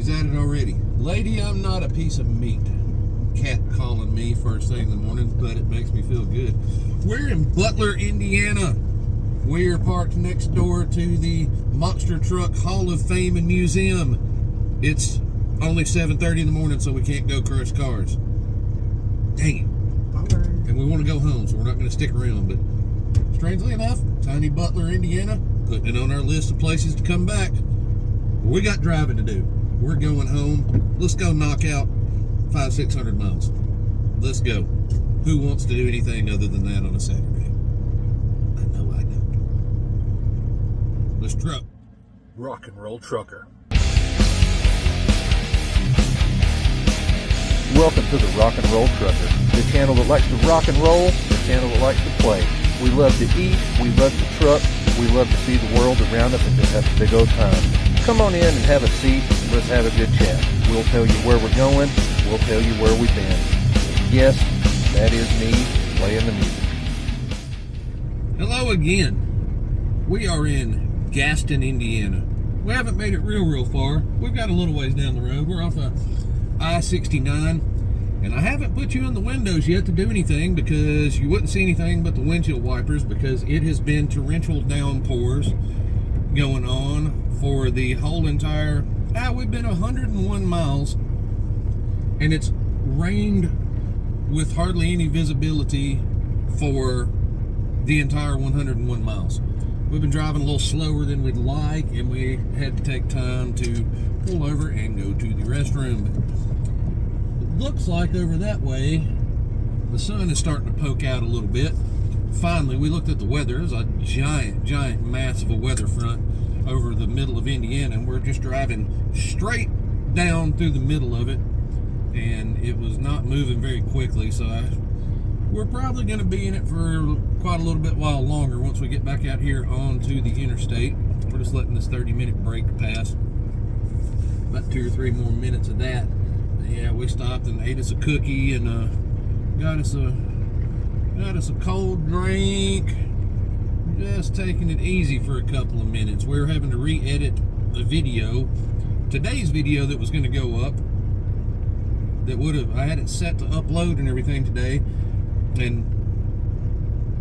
She's at it already. Lady, I'm not a piece of meat. Cat calling me first thing in the morning, but it makes me feel good. We're in Butler, Indiana. We're parked next door to the Monster Truck Hall of Fame and Museum. It's only 7:30 in the morning, so we can't go crush cars. Dang it. Bummer. And we want to go home, so we're not going to stick around. But strangely enough, tiny Butler, Indiana, putting it on our list of places to come back. We got driving to do. We're going home. Let's go knock out 500-600 miles. Let's go. Who wants to do anything other than that on a Saturday? I know I don't. Let's truck. Rock and roll trucker. Welcome to the Rock and Roll Trucker, the channel that likes to rock and roll, the channel that likes to play. We love to eat, we love to truck, we love to see the world around us and just have a big old time. Come on in and have a seat, let's have a good chat. We'll tell you where we're going, we'll tell you where we've been. Yes, that is me playing the music. Hello again. We are in Gaston, Indiana. We haven't made it real far. We've got a little ways down the road. We're off of I-69, and I haven't put you in the windows yet to do anything because you wouldn't see anything but the windshield wipers because it has been torrential downpours going on for the whole entire, we've been 101 miles, and it's rained with hardly any visibility for the entire 101 miles. We've been driving a little slower than we'd like, and we had to take time to pull over and go to the restroom. It looks like over that way, the sun is starting to poke out a little bit. Finally, we looked at the weather. There's a giant mass of a weather front over the middle of Indiana, and we're just driving straight down through the middle of it, and it was not moving very quickly, so we're probably going to be in it for quite a little bit while longer once we get back out here onto the interstate. We're just letting this 30-minute break pass. About 2 or 3 more minutes of that. But yeah, we stopped and ate us a cookie and got us a cold drink. Just taking it easy for a couple of minutes. We're having to re-edit a video. Today's video that was going to go up, I had it set to upload and everything today, and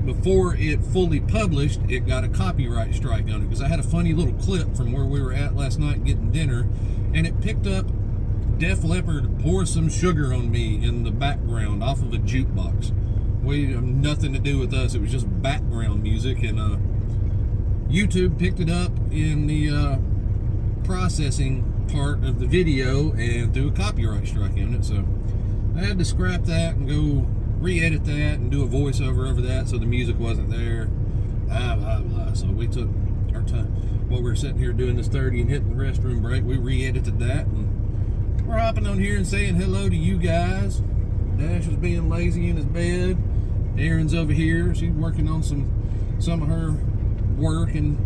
before it fully published, it got a copyright strike on it because I had a funny little clip from where we were at last night getting dinner, and it picked up Def Leppard Pour Some Sugar on Me in the background off of a jukebox. We have nothing to do with us. It was just background music, and YouTube picked it up in the processing part of the video and threw a copyright strike on it. So I had to scrap that and go re-edit that and do a voiceover over that so the music wasn't there. So we took our time while we were sitting here doing this 30 and hitting the restroom break. We re-edited that, and we're hopping on here and saying hello to you guys. Dash is being lazy in his bed. Erin's over here. She's working on some of her work and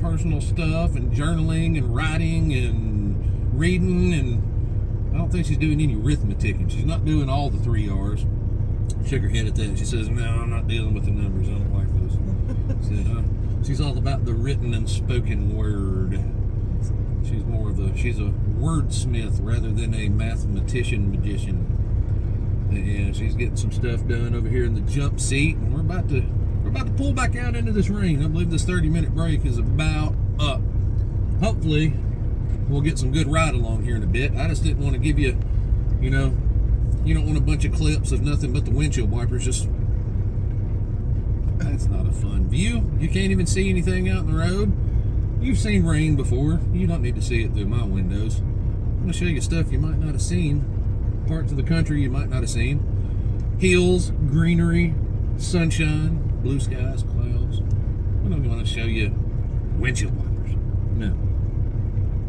personal stuff and journaling and writing and reading, and I don't think she's doing any arithmetic, and she's not doing all the 3 R's. Shook her head at that. She says, no, I'm not dealing with the numbers. I don't like those. Said, she's all about the written and spoken word. She's a wordsmith rather than a mathematician magician. Yeah, she's getting some stuff done over here in the jump seat, and we're about to pull back out into this rain. I believe this 30-minute break is about up. Hopefully, we'll get some good ride along here in a bit. I just didn't want to give you, you don't want a bunch of clips of nothing but the windshield wipers. Just, that's not a fun view. You can't even see anything out in the road. You've seen rain before. You don't need to see it through my windows. I'm going to show you stuff you might not have seen. Parts of the country you might not have seen. Hills, greenery, sunshine, blue skies, clouds. We don't want to show you windshield wipers. No.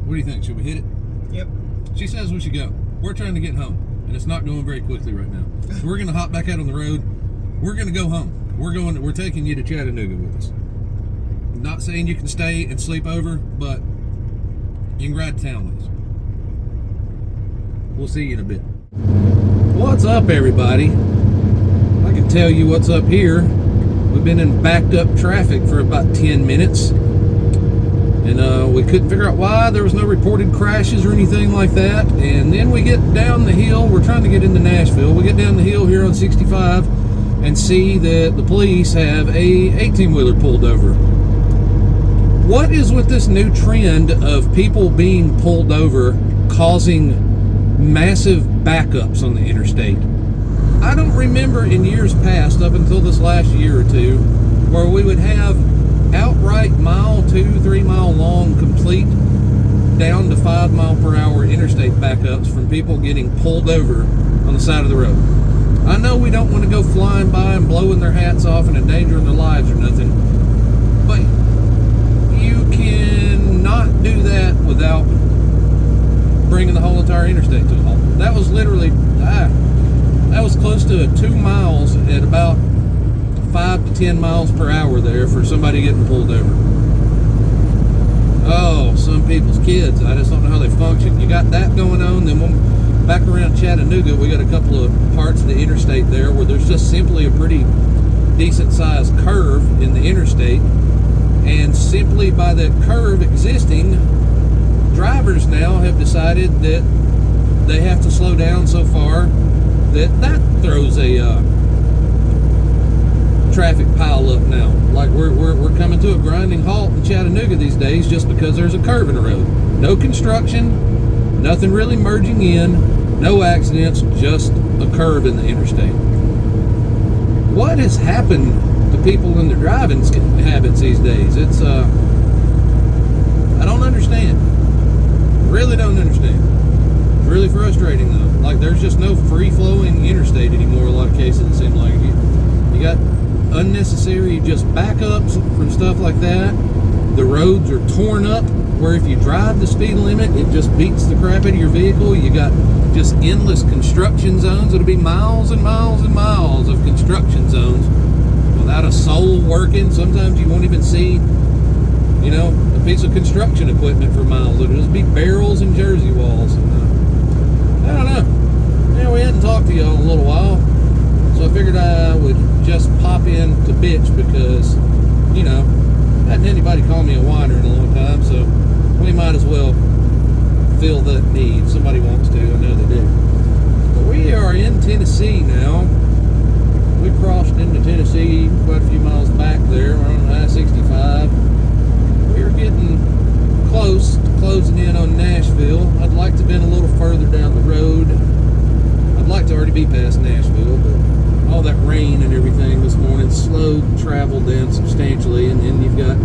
What do you think? Should we hit it? Yep. She says we should go. We're trying to get home, and it's not going very quickly right now. So we're going to hop back out on the road. We're going to go home. We're taking you to Chattanooga with us. I'm not saying you can stay and sleep over, but you can ride to town with us. We'll see you in a bit. What's up, everybody? I can tell you what's up here. We've been in backed up traffic for about 10 minutes. And we couldn't figure out why. There was no reported crashes or anything like that. And then we get down the hill. We're trying to get into Nashville. We get down the hill here on 65 and see that the police have a 18-wheeler pulled over. What is with this new trend of people being pulled over causing massive backups on the interstate? I don't remember in years past, up until this last year or two, where we would have outright 2-3 mile long complete down to 5 mile per hour interstate backups from people getting pulled over on the side of the road. I know we don't want to go flying by and blowing their hats off and endangering their lives or nothing, but you cannot do that without bringing the whole entire interstate to a halt. That was literally, that was close to 2 miles at about 5 to 10 miles per hour there for somebody getting pulled over. Oh, some people's kids, I just don't know how they function. You got that going on. Then back around Chattanooga, we got a couple of parts of the interstate there where there's just simply a pretty decent sized curve in the interstate, and simply by that curve existing, drivers now have decided that they have to slow down so far that throws a traffic pile up now. Like we're coming to a grinding halt in Chattanooga these days just because there's a curve in the road. No construction, nothing really merging in, no accidents, just a curve in the interstate. What has happened to people in their driving habits these days? It's I don't understand. Really don't understand. It's really frustrating though. Like there's just no free-flowing interstate anymore. A lot of cases it seems like you got unnecessary just backups from stuff like that. The roads are torn up where if you drive the speed limit, it just beats the crap out of your vehicle. You got just endless construction zones. It'll be miles and miles and miles of construction zones without a soul working. Sometimes you won't even see, a piece of construction equipment for miles. It'll just be barrels and jersey walls. And, I don't know. Yeah, we hadn't talked to y'all in a little while, so I figured I would just pop in to bitch because, hadn't anybody call me a whiner in a long time, so we might as well feel that need. Somebody wants to, I know they do. But we are in Tennessee now. We crossed into Tennessee quite a few miles back there. We're on I-65. We're getting close to closing in on Nashville. I'd like to have been a little further down the road. I'd like to already be past Nashville, but all that rain and everything this morning slowed travel down substantially, and then you've got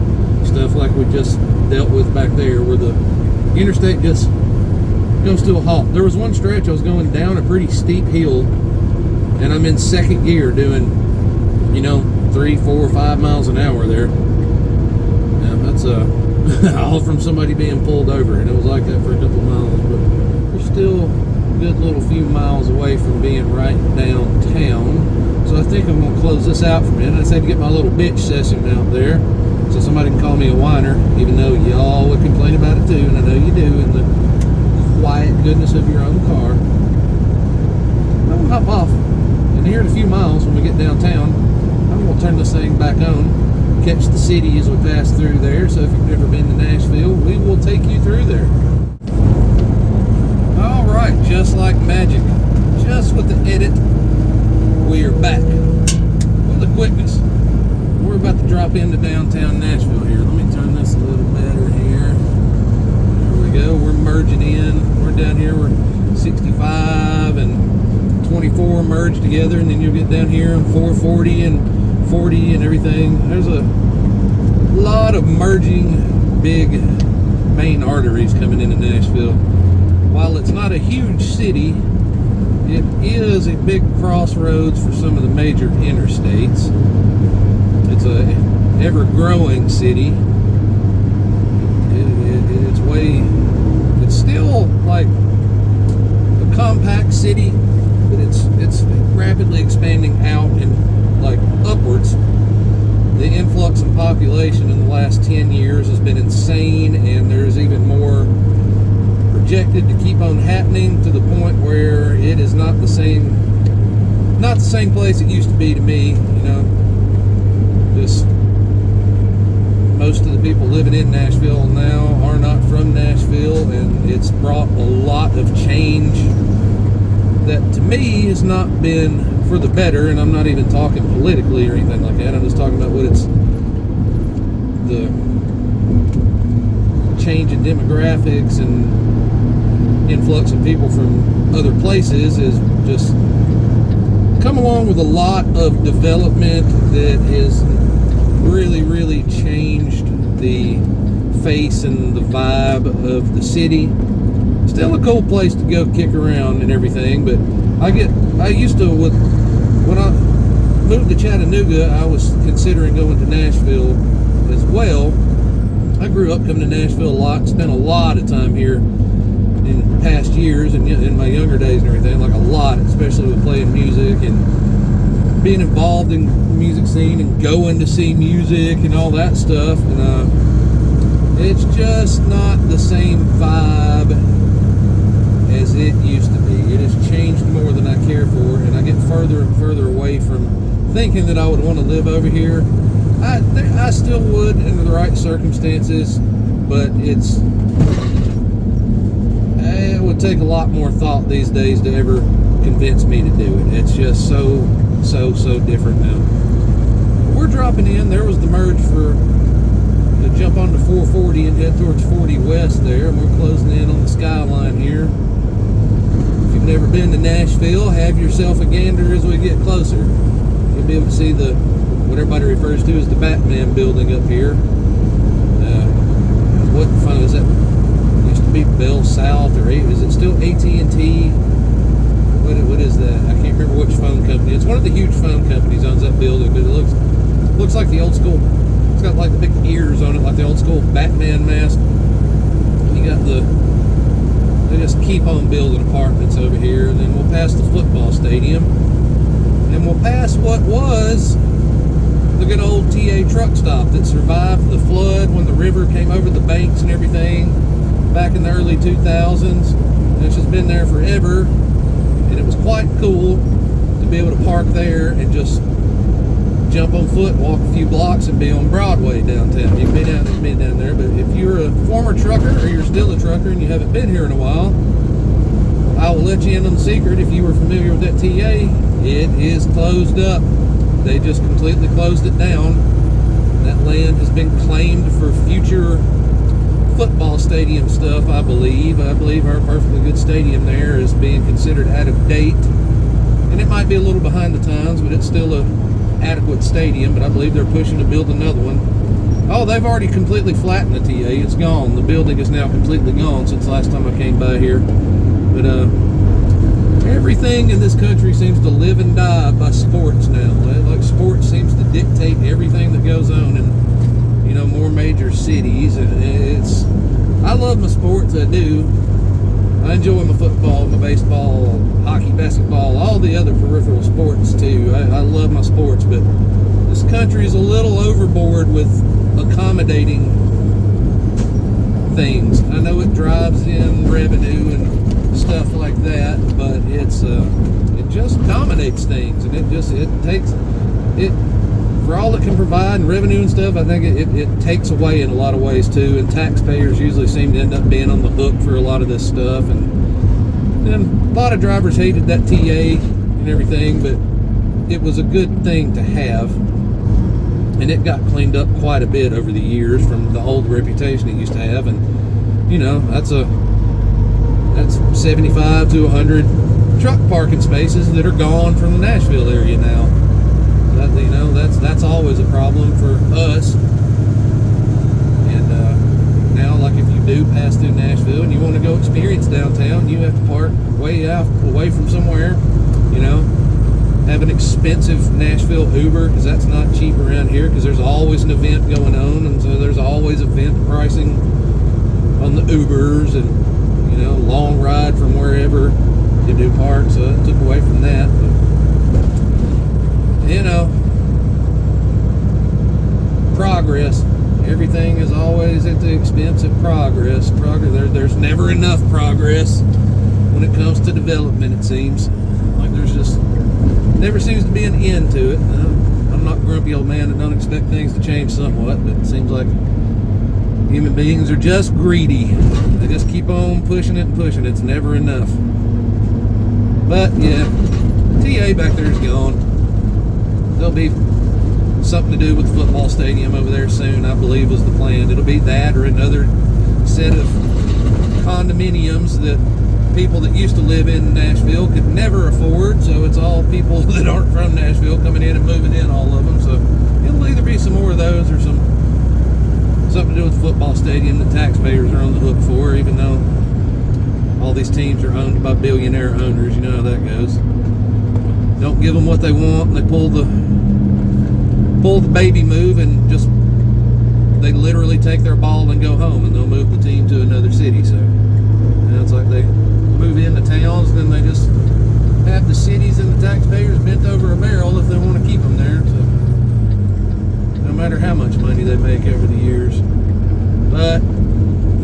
stuff like we just dealt with back there where the interstate just goes to a halt. There was one stretch I was going down a pretty steep hill, and I'm in second gear doing 3, 4, 5 miles an hour there. Now that's all from somebody being pulled over, and it was like that for a couple miles, but we're still a good little few miles away from being right downtown. So I think I'm going to close this out for a minute. I just had to get my little bitch session out there so somebody can call me a whiner, even though y'all would complain about it too, and I know you do in the quiet goodness of your own car. I'm going to hop off, and here in a few miles when we get downtown, I'm going to turn this thing back on, catch the city as we pass through there. So if you've never been to Nashville, we will take you through there. Alright, just like magic, just with the edit, we are back with the quickness. We're about to drop into downtown Nashville here. Let me turn this a little better here. There we go. We're merging in. We're down here. We're 65 and 24 merged together, and then you'll get down here on 440 and 40 and everything. There's a lot of merging big main arteries coming into Nashville. While it's not a huge city, it is a big crossroads for some of the major interstates. It's a ever-growing city. It's still like a compact city, but it's rapidly expanding out and like upwards. The influx in population in the last 10 years has been insane, and there's even more projected to keep on happening, to the point where it is not the same place it used to be to me. Just most of the people living in Nashville now are not from Nashville, and it's brought a lot of change that to me has not been for the better. And I'm not even talking politically or anything like that. I'm just talking about what it's the change in demographics and influx of people from other places is just come along with a lot of development that has really changed the face and the vibe of the city. Still a cool place to go kick around and everything, but I used to, when I moved to Chattanooga, I was considering going to Nashville as well. I grew up coming to Nashville a lot, spent a lot of time here in past years and in my younger days and everything, like a lot, especially with playing music and being involved in the music scene and going to see music and all that stuff. And it's just not the same vibe as it used to be. It has changed more than I care for, and I get further and further away from thinking that I would want to live over here. I still would under the right circumstances, but it would take a lot more thought these days to ever convince me to do it. It's just so different now. We're dropping in. There was the merge to jump onto 440 and head towards 40 West there, and we're closing in on the skyline here. If you've never been to Nashville, have yourself a gander as we get closer. You'll be able to see what everybody refers to as the Batman building up here. What phone is that? Used to be Bell South, or is it still AT&T? What is that? I can't remember which phone company. It's one of the huge phone companies owns that building, but it looks like the old school. It's got like the big ears on it, like the old school Batman mask. You got they just keep on building apartments over here, and then we'll pass the football stadium, and we'll pass what was the good old TA truck stop that survived the flood when the river came over the banks and everything back in the early 2000s. And it's just been there forever, and it was quite cool to be able to park there and just jump on foot, walk a few blocks, and be on Broadway downtown. You can be down there, but if you're a former trucker or you're still a trucker and you haven't been here in a while, I will let you in on the secret. If you were familiar with that TA, it is closed up. They just completely closed it down. That land has been claimed for future football stadium stuff, I believe. I believe our perfectly good stadium there is being considered out of date. And it might be a little behind the times, but it's still an adequate stadium. But I believe they're pushing to build another one. Oh, they've already completely flattened the TA. It's gone. The building is now completely gone since last time I came by here. But everything in this country seems to live and die by sports now. Like sports seems to dictate everything that goes on in more major cities. And I love my sports. I do. I enjoy my football, my baseball, hockey, basketball, all the other peripheral sports too. I love my sports, but this country is a little overboard with accommodating things. I know it drives in revenue and stuff like that, but it just dominates things, and it takes for all it can provide and revenue and stuff. I think it takes away in a lot of ways too, and taxpayers usually seem to end up being on the hook for a lot of this stuff. And a lot of drivers hated that TA and everything, but it was a good thing to have, and it got cleaned up quite a bit over the years from the old reputation it used to have. And that's 75 to 100 truck parking spaces that are gone from the Nashville area now. That's always a problem for us. And now, like, if you do pass through Nashville and you want to go experience downtown, you have to park way out away from somewhere. Have an expensive Nashville Uber, because that's not cheap around here, because there's always an event going on, and so there's always event pricing on the Ubers, and long ride from wherever you do park, so it took away from that. But, progress. Everything is always at the expense of progress. There's never enough progress when it comes to development, it seems. Like there's just never seems to be an end to it. I I'm not a grumpy old man that don't expect things to change somewhat, but it seems like human beings are just greedy. They just keep on pushing it and pushing it. It's never enough. But yeah, TA back there is gone. There'll be something to do with the football stadium over there soon, I believe was the plan. It'll be that or another set of condominiums that people that used to live in Nashville could never afford, so it's all people that aren't from Nashville coming in and moving in, all of them. So it'll either be some more of those or something to do with the football stadium that taxpayers are on the hook for, even though all these teams are owned by billionaire owners. You know how that goes. Don't give them what they want, and they pull the baby move and just they literally take their ball and go home, and they'll move the team to another city. So it's like they move into towns and then they just have the cities and the taxpayers bent over a barrel if they want to keep them there. So no matter how much money they make over the years. But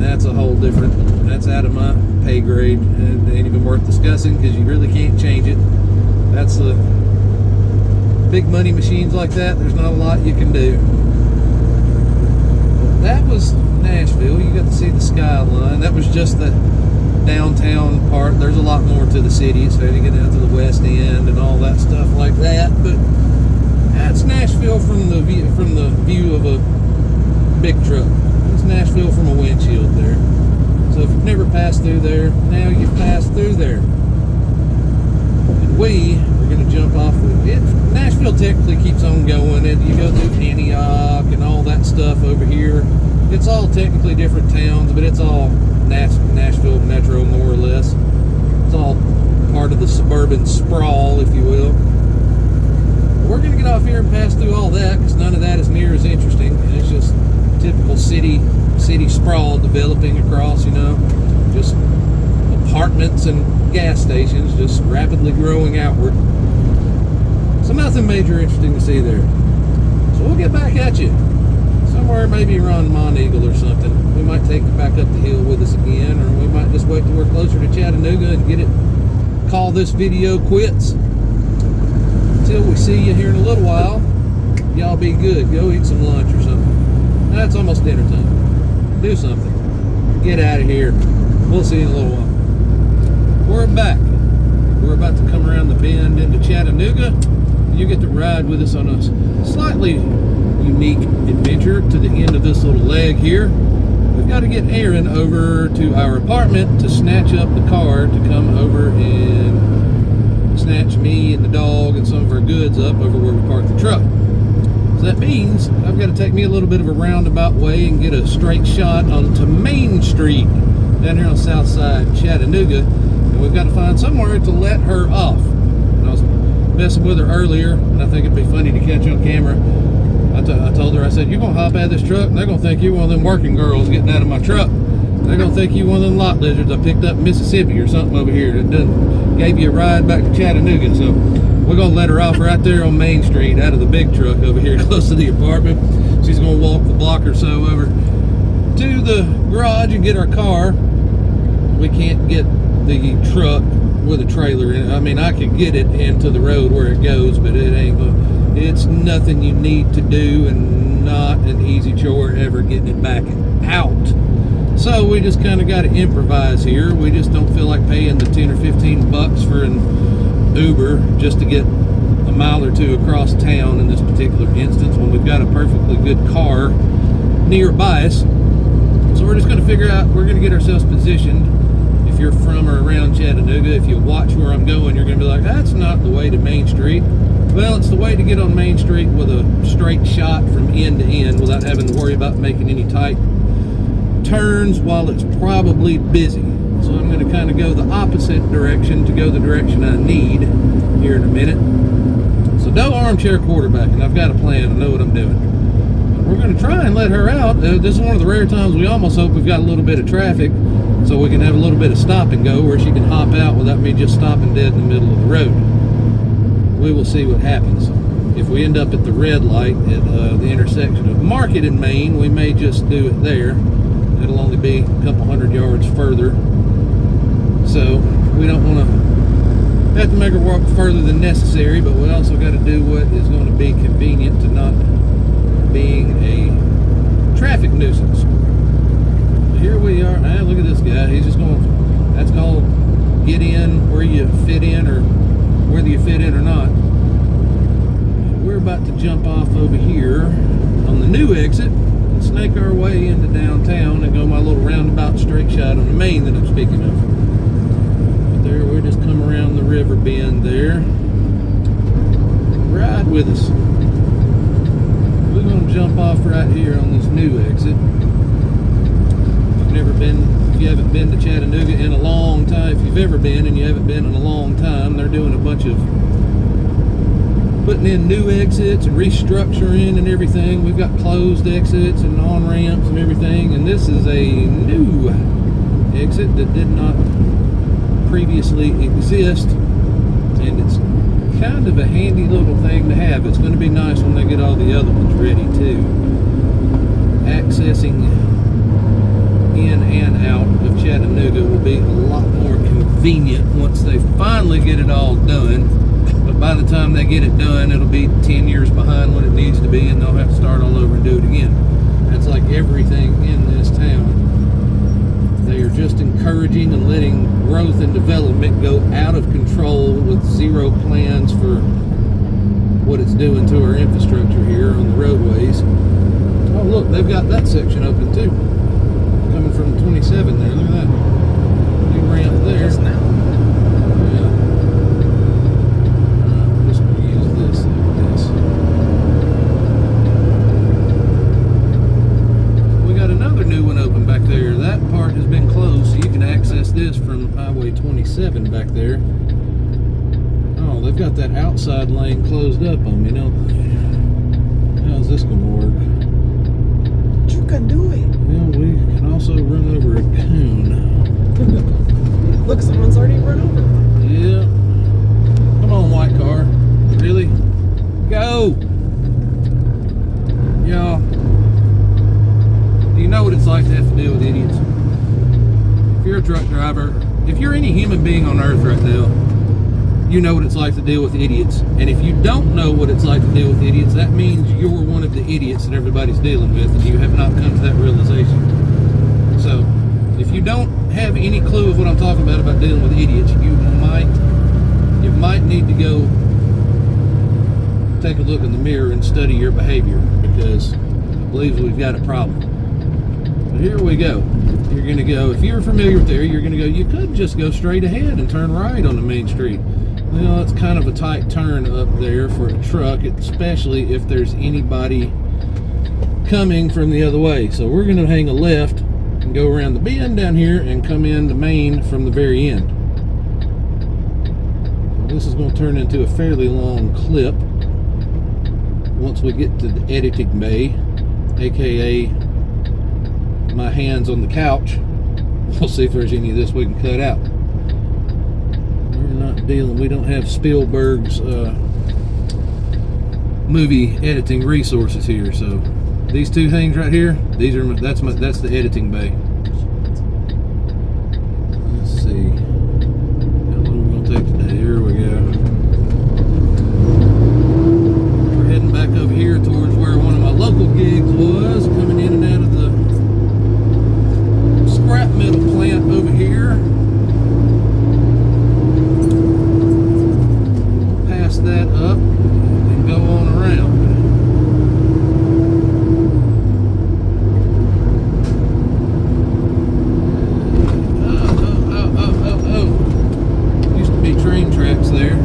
that's a whole different, that's out of my pay grade, and it ain't even worth discussing because you really can't change it. That's the big money machines like that, there's not a lot you can do. That was Nashville. You got to see the skyline. That was just the downtown part. There's a lot more to the city, so you get down to the west end and all that stuff like that. But that's Nashville from the view of a big truck. It's Nashville from a windshield there. So if you've never passed through there, now you've passed through there. And we are going to jump off of it. Nashville technically keeps on going, and you go through Antioch and all that stuff over here. It's all technically different towns, but it's all Nashville metro, more or less. It's all part of the suburban sprawl, if you will. We're going to get off here and pass through all that, because none of that is near as interesting. It's just typical city sprawl developing across, just apartments and gas stations just rapidly growing outward. So nothing major interesting to see there. So we'll get back at you. Somewhere maybe around Monteagle or something. We might take it back up the hill with us again, or we might just wait till we're closer to Chattanooga and call this video quits. Until we see you here in a little while, y'all be good. Go eat some lunch or something. That's almost dinner time. Do something. Get out of here. We'll see you in a little while. We're back. We're about to come around the bend into Chattanooga. You get to ride with us on a slightly unique adventure to the end of this little leg here. We've got to get Erin over to our apartment to snatch up the car to come over and snatch me and the dog and some of our goods up over where we parked the truck. So that means I've got to take me a little bit of a roundabout way and get a straight shot onto Main Street down here on the south side of Chattanooga, and we've got to find somewhere to let her off. And I was messing with her earlier, and I think it'd be funny to catch on camera. I told her, I said, you're going to hop out of this truck, and they're going to think you're one of them working girls getting out of my truck. They're going to think you're one of them lot lizards I picked up in Mississippi or something over here that gave you a ride back to Chattanooga. So we're going to let her off right there on Main Street out of the big truck over here close to the apartment. She's going to walk the block or so over to the garage and get our car. We can't get the truck with a trailer in it. I mean, I could get it into the road where it goes, but it ain't going. It's nothing you need to do, and not an easy chore ever getting it back out. So we just kind of got to improvise here. We just don't feel like paying the 10 or 15 bucks for an Uber just to get a mile or two across town in this particular instance when we've got a perfectly good car nearby us. So we're just going to figure out, we're going to get ourselves positioned. If you're from or around Chattanooga, if you watch where I'm going, you're going to be like, that's not the way to Main Street. Well, it's the way to get on Main Street with a straight shot from end to end without having to worry about making any tight turns while it's probably busy. So I'm going to kind of go the opposite direction to go the direction I need here in a minute. So no armchair quarterbacking. I've got a plan. I know what I'm doing. But we're going to try and let her out. This is one of the rare times we almost hope we've got a little bit of traffic so we can have a little bit of stop and go where she can hop out without me just stopping dead in the middle of the road. We will see what happens. If we end up at the red light at the intersection of Market and Main, we may just do it there. It'll only be a couple hundred yards further. So we don't want to have to make her walk further than necessary, but we also got to do what is going to be convenient to not being a traffic nuisance. Here we are. Ah, look at this guy. He's just going. That's called get in where you fit in, or whether you fit in or not. We're about to jump off over here on the new exit and snake our way into downtown and go my little roundabout straight shot on the main that I'm speaking of. But there, we'll just come around the river bend there. Ride with us. We're going to jump off right here on this new exit. If you haven't been to Chattanooga in a long time, if you've ever been and you haven't been in a long time, they're doing a bunch of putting in new exits and restructuring and everything. We've got closed exits and on-ramps and everything, and this is a new exit that did not previously exist, and it's kind of a handy little thing to have. It's going to be nice when they get all the other ones ready too. Accessing in and out of Chattanooga will be a lot more convenient once they finally get it all done. But by the time they get it done, it'll be 10 years behind what it needs to be, and they'll have to start all over and do it again. That's like everything in this town. They are just encouraging and letting growth and development go out of control with zero plans for what it's doing to our infrastructure here on the roadways. Oh look, they've got that section open too. Coming from 27 there, look at that. New ramp there. Yes, now. Yeah. I'm just going to use this like this. We got another new one open back there. That part has been closed, so you can access this from Highway 27 back there. Oh, they've got that outside lane closed up on me, don't they? How's this going to work? You can do it. Well, we can also run over a coon. Look, someone's already run over. Yeah. Come on, white car. Really? Go! Y'all, do you know what it's like to have to deal with idiots? If you're a truck driver, if you're any human being on earth right now, you know what it's like to deal with idiots. And if you don't know what it's like to deal with idiots, that means you're one of the idiots that everybody's dealing with, and you have not come to that realization. So, if you don't have any clue of what I'm talking about dealing with idiots, you might need to go take a look in the mirror and study your behavior, because I believe we've got a problem. But here we go. You're going to go, if you're familiar with there, you're going to go, you could just go straight ahead and turn right on the main street. Well, it's kind of a tight turn up there for a truck, especially if there's anybody coming from the other way. So we're going to hang a left and go around the bend down here and come in the main from the very end. This is going to turn into a fairly long clip once we get to the editing bay, aka my hands on the couch. We'll see if there's any of this we can cut out. We don't have Spielberg's movie editing resources here, so these two things right here, that's the editing bay. Let's see, how long are we gonna take today? Here we go. We're heading back over here towards where one of my local gigs was, coming in and out of the scrap metal plant over here. That up and go on around. Oh. Used to be train tracks there.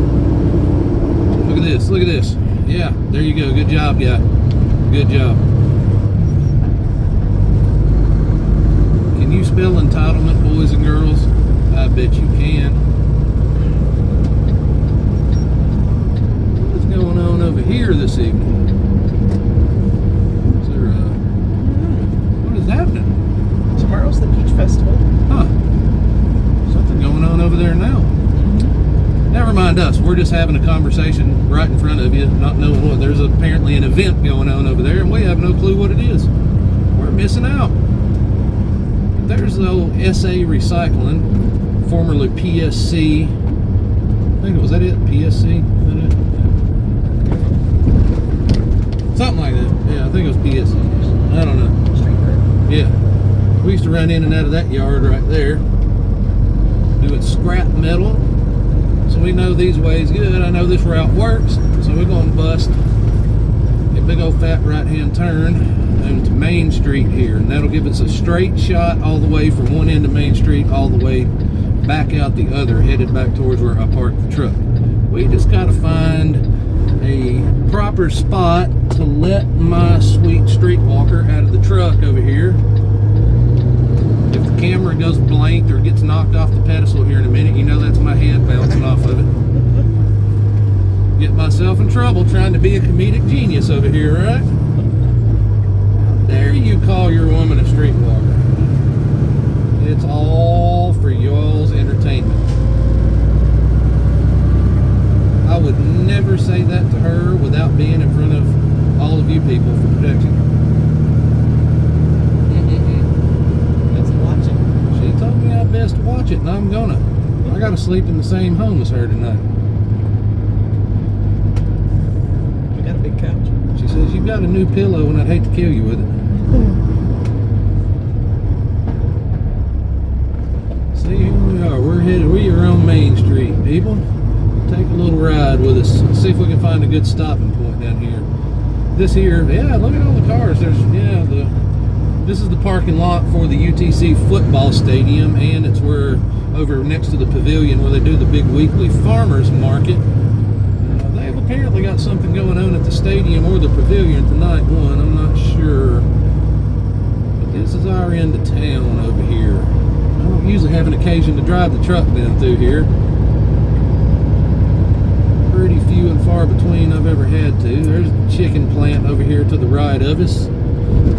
Look at this, look at this. Yeah, there you go. Good job, guy. Good job. Can you spell entitlement, boys and girls? I bet you can. Going on over here this evening? Is there what is happening? Tomorrow's the Beach Festival. Huh. Something going on over there now. Never mind us. We're just having a conversation right in front of you, not knowing what. There's apparently an event going on over there, and we have no clue what it is. We're missing out. There's the old SA Recycling, formerly PSC. I think was that it? PSC? Was that it? Something like that. Yeah, I think it was PSC. I don't know. Street curb. Yeah. We used to run in and out of that yard right there, doing scrap metal. So we know these ways good. I know this route works. So we're going to bust a big old fat right-hand turn into Main Street here. And that'll give us a straight shot all the way from one end of Main Street all the way back out the other, headed back towards where I parked the truck. We just got to find a proper spot to let my sweet streetwalker out of the truck over here. If the camera goes blank or gets knocked off the pedestal here in a minute, you know that's my head bouncing off of it. Get myself in trouble trying to be a comedic genius over here, right? How dare you call your woman a streetwalker? It's all for y'all's entertainment. I would never say that to her without being in front of all of you people for protection. That's watching. She told me I best watch it, and I'm gonna. I gotta sleep in the same home as her tonight. We got a big couch. She says, "You've got a new pillow, and I'd hate to kill you with it." See, here we are. We are on Main Street, people. Take a little ride with us. See if we can find a good stopping point down here. This here, yeah, look at all the cars. This is the parking lot for the UTC football stadium, and it's where over next to the pavilion where they do the big weekly farmers market. They've apparently got something going on at the stadium or the pavilion tonight. I'm not sure. But this is our end of town over here. I don't usually have an occasion to drive the truck down through here. Pretty few and far between I've ever had to. There's a chicken plant over here to the right of us.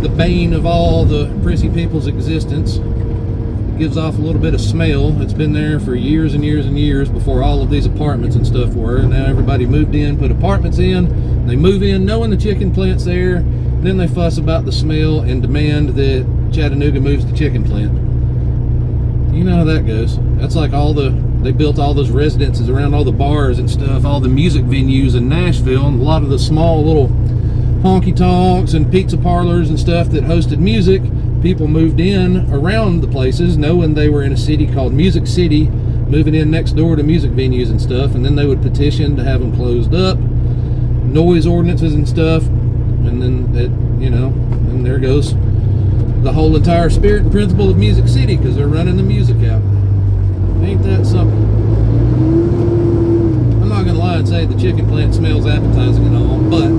The bane of all the prissy people's existence. It gives off a little bit of smell. It's been there for years and years and years before all of these apartments and stuff were. And now everybody moved in, put apartments in. They move in knowing the chicken plant's there. Then they fuss about the smell and demand that Chattanooga moves the chicken plant. You know how that goes. That's like they built all those residences around all the bars and stuff, all the music venues in Nashville, and a lot of the small little honky tonks and pizza parlors and stuff that hosted music. People moved in around the places knowing they were in a city called Music City, moving in next door to music venues and stuff, and then they would petition to have them closed up, noise ordinances and stuff, and then and there goes the whole entire spirit and principle of Music City, because they're running the music out. Ain't that something? I'm not gonna lie and say the chicken plant smells appetizing and all, but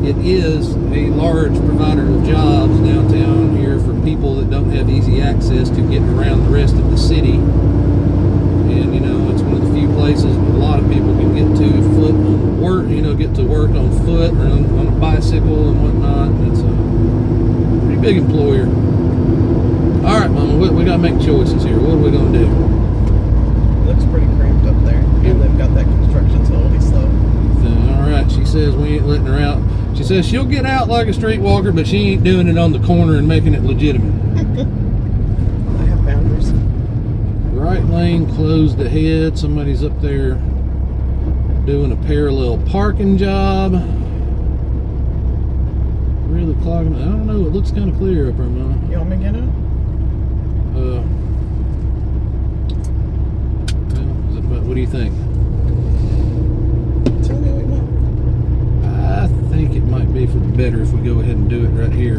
it is a large provider of jobs downtown here for people that don't have easy access to getting around the rest of the city. And it's one of the few places a lot of people can get to foot on work, get to work on foot or on a bicycle and whatnot. It's a pretty big employer. All right, Mama, we gotta make choices here. What are we gonna do? Looks pretty cramped up there. And they've got that construction, so it'll be slow. All right, she says we ain't letting her out. She says she'll get out like a streetwalker, but she ain't doing it on the corner and making it legitimate. I have boundaries. Right lane closed ahead. Somebody's up there doing a parallel parking job. Really clogging. I don't know. It looks kind of clear up there, Mama. You want me to get out? What do you think? Tell me what you want. I think it might be for the better if we go ahead and do it right here.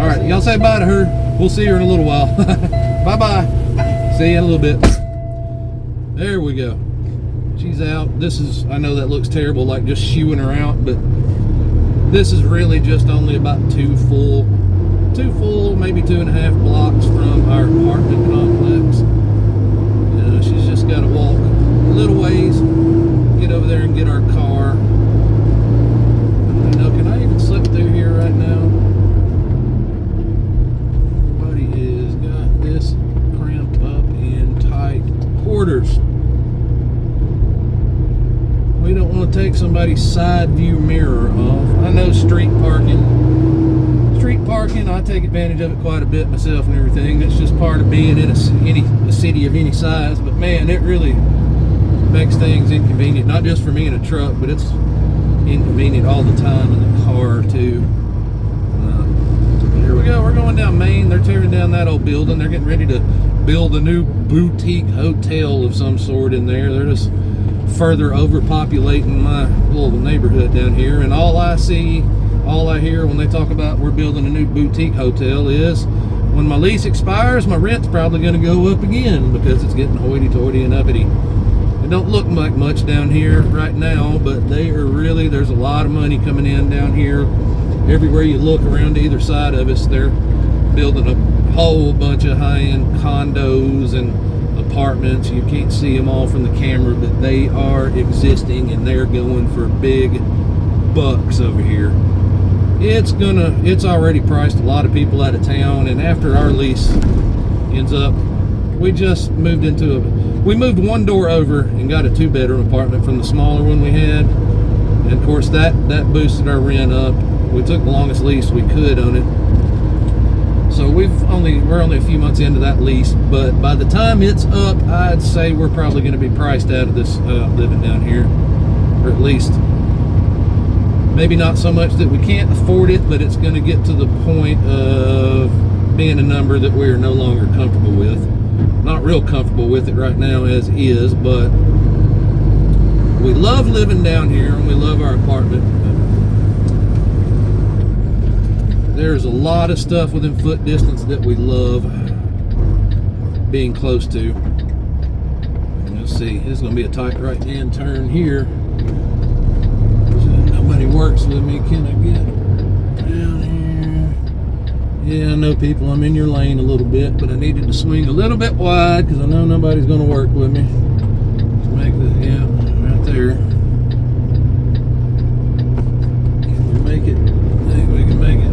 All right, y'all say bye to her. We'll see her in a little while. Bye-bye. See you in a little bit. There we go. She's out. I know that looks terrible, like just shooing her out, but this is really just only about two full, maybe 2.5 blocks from our apartment complex. She's just got to walk a little ways, get over there and get our car. Can I even slip through here right now? Buddy has got this cramped up in tight quarters. We don't want to take somebody's side view mirror off. I know street parking, I take advantage of it quite a bit myself and everything. It's just part of being in a city of any size. But man, it really makes things inconvenient, not just for me in a truck, but it's inconvenient all the time in the car too. Here we go, we're going down Main. They're tearing down that old building. They're getting ready to build a new boutique hotel of some sort in there. They're just further overpopulating my little neighborhood down here, and all I hear when they talk about we're building a new boutique hotel is when my lease expires, my rent's probably going to go up again because it's getting hoity-toity and uppity. It don't look like much down here right now, but there's a lot of money coming in down here. Everywhere you look around to either side of us, they're building a whole bunch of high-end condos and apartments. You can't see them all from the camera, but they are existing and they're going for big bucks over here. It's already priced a lot of people out of town, and after our lease ends up, we moved one door over and got a 2-bedroom apartment from the smaller one we had, and of course that boosted our rent up. We took the longest lease we could on it, so we're only a few months into that lease, but by the time it's up, I'd say we're probably going to be priced out of this living down here, or at least maybe not so much that we can't afford it, but it's going to get to the point of being a number that we're no longer comfortable with. Not real comfortable with it right now as is, but we love living down here and we love our apartment. There's a lot of stuff within foot distance that we love being close to. Let's see, this is going to be a tight right-hand turn here. Nobody works with me. Can I get down here? Yeah, I know, people, I'm in your lane a little bit, but I needed to swing a little bit wide because I know nobody's going to work with me. Let's make this, yeah, right there. Can we make it? I think we can make it.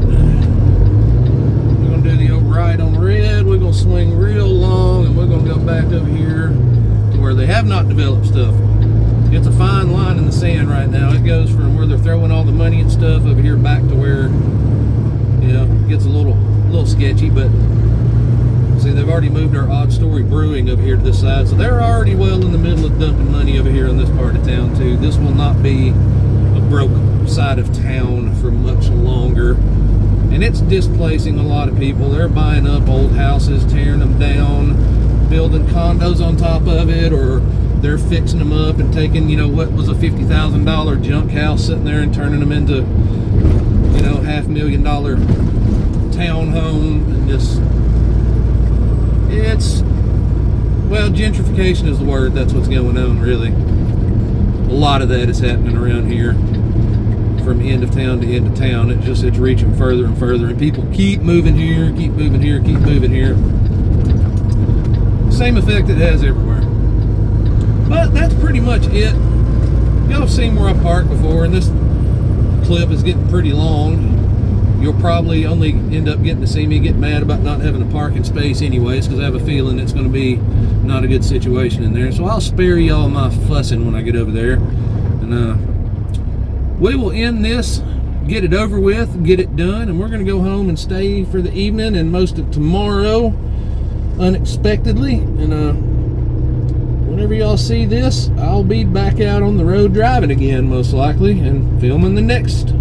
We're going to do the old right on red. We're going to swing real long, and we're going to go back over here to where they have not developed stuff. It's a fine line in the sand right now. It goes from where they're throwing all the money and stuff over here back to where, it gets a little sketchy, but see, they've already moved our Odd Story Brewing over here to this side, so they're already well in the middle of dumping money over here in this part of town too. This will not be a broke side of town for much longer, and it's displacing a lot of people. They're buying up old houses, tearing them down, building condos on top of it, or they're fixing them up and taking, what was a $50,000 junk house sitting there and turning them into, $500,000 townhome, and gentrification is the word. That's what's going on, really. A lot of that is happening around here from end of town to end of town. It's reaching further and further, and people keep moving here, keep moving here, keep moving here. Same effect it has everywhere. But that's pretty much it. Y'all have seen where I park before, and this clip is getting pretty long. You'll probably only end up getting to see me get mad about not having a parking space anyways, because I have a feeling it's going to be not a good situation in there. So I'll spare y'all my fussing when I get over there. And we will end this, get it over with, get it done, and we're going to go home and stay for the evening and most of tomorrow, unexpectedly. And whenever y'all see this, I'll be back out on the road driving again, most likely, and filming the next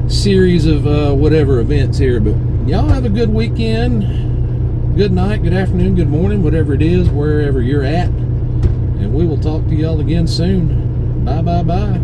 series of whatever events here. But y'all have a good weekend, good night, good afternoon, good morning, whatever it is, wherever you're at, and we will talk to y'all again soon. Bye.